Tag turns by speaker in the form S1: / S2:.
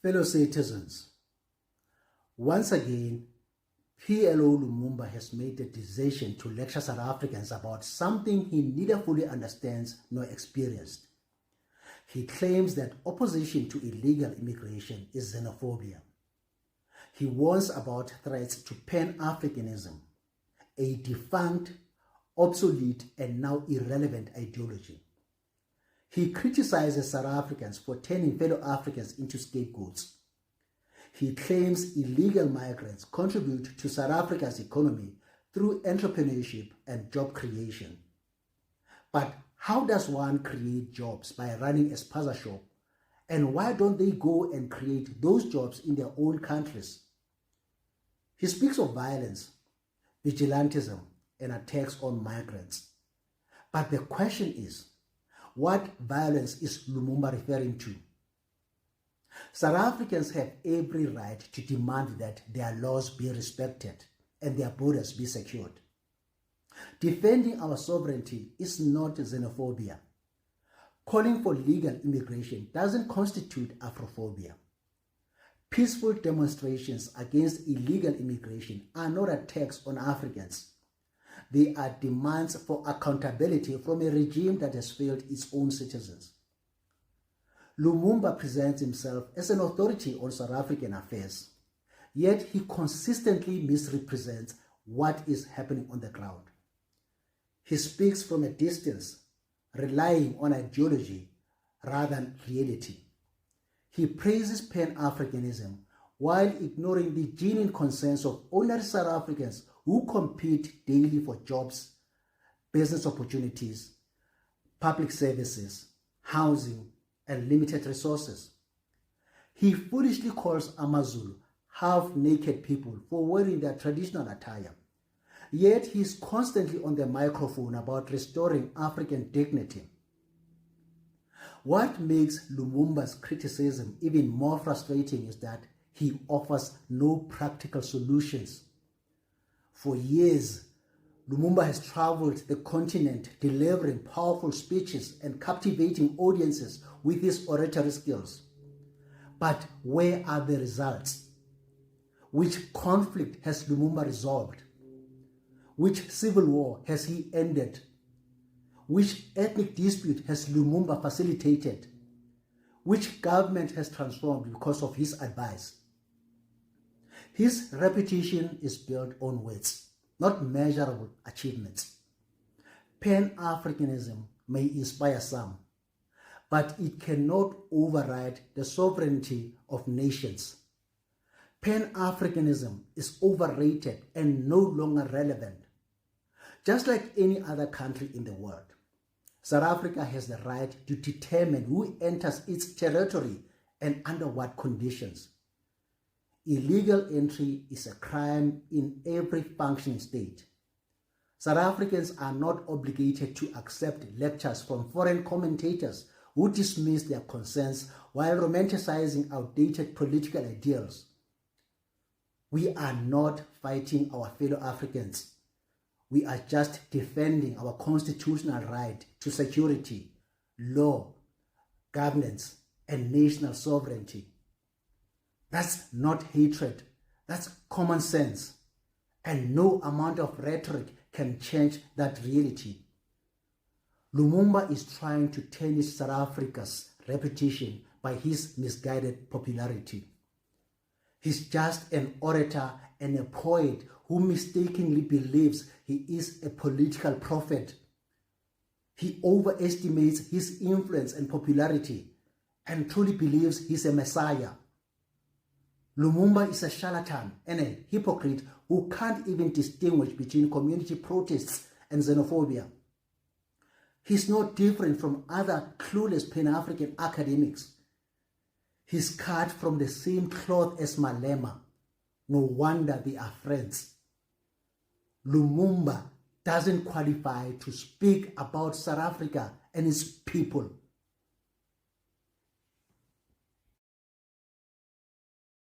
S1: Fellow citizens, once again, PLO Lumumba has made the decision to lecture South Africans about something he neither fully understands nor experienced. He claims that opposition to illegal immigration is xenophobia. He warns about threats to Pan-Africanism, a defunct, obsolete, and now irrelevant ideology. He criticizes South Africans for turning fellow Africans into scapegoats. He claims illegal migrants contribute to South Africa's economy through entrepreneurship and job creation. But how does one create jobs by running a spaza shop? And why don't they go and create those jobs in their own countries? He speaks of violence, vigilantism, and attacks on migrants. But the question is, what violence is Lumumba referring to? South Africans have every right to demand that their laws be respected and their borders be secured. Defending our sovereignty is not xenophobia. Calling for legal immigration doesn't constitute Afrophobia. Peaceful demonstrations against illegal immigration are not attacks on Africans. They are demands for accountability from a regime that has failed its own citizens. Lumumba presents himself as an authority on South African affairs, yet he consistently misrepresents what is happening on the ground. He speaks from a distance, relying on ideology rather than reality. He praises Pan-Africanism while ignoring the genuine concerns of ordinary South Africans who compete daily for jobs, business opportunities, public services, housing, and limited resources. He foolishly calls Amazulu half-naked people for wearing their traditional attire. Yet he is constantly on the microphone about restoring African dignity. What makes Lumumba's criticism even more frustrating is that he offers no practical solutions. For years, Lumumba has traveled the continent delivering powerful speeches and captivating audiences with his oratory skills. But where are the results? Which conflict has Lumumba resolved? Which civil war has he ended? Which ethnic dispute has Lumumba facilitated? Which government has transformed because of his advice? His reputation is built on words, not measurable achievements. Pan-Africanism may inspire some, but it cannot override the sovereignty of nations. Pan-Africanism is overrated and no longer relevant. Just like any other country in the world, South Africa has the right to determine who enters its territory and under what conditions. Illegal entry is a crime in every functioning state. South Africans are not obligated to accept lectures from foreign commentators who dismiss their concerns while romanticizing outdated political ideals. We are not fighting our fellow Africans. We are just defending our constitutional right to security, law, governance, and national sovereignty. That's not hatred. That's common sense. And no amount of rhetoric can change that reality. Lumumba is trying to tarnish South Africa's reputation by his misguided popularity. He's just an orator and a poet who mistakenly believes he is a political prophet. He overestimates his influence and popularity and truly believes he's a messiah. Lumumba is a charlatan and a hypocrite who can't even distinguish between community protests and xenophobia. He's no different from other clueless Pan-African academics. He's cut from the same cloth as Malema. No wonder they are friends. Lumumba doesn't qualify to speak about South Africa and its people.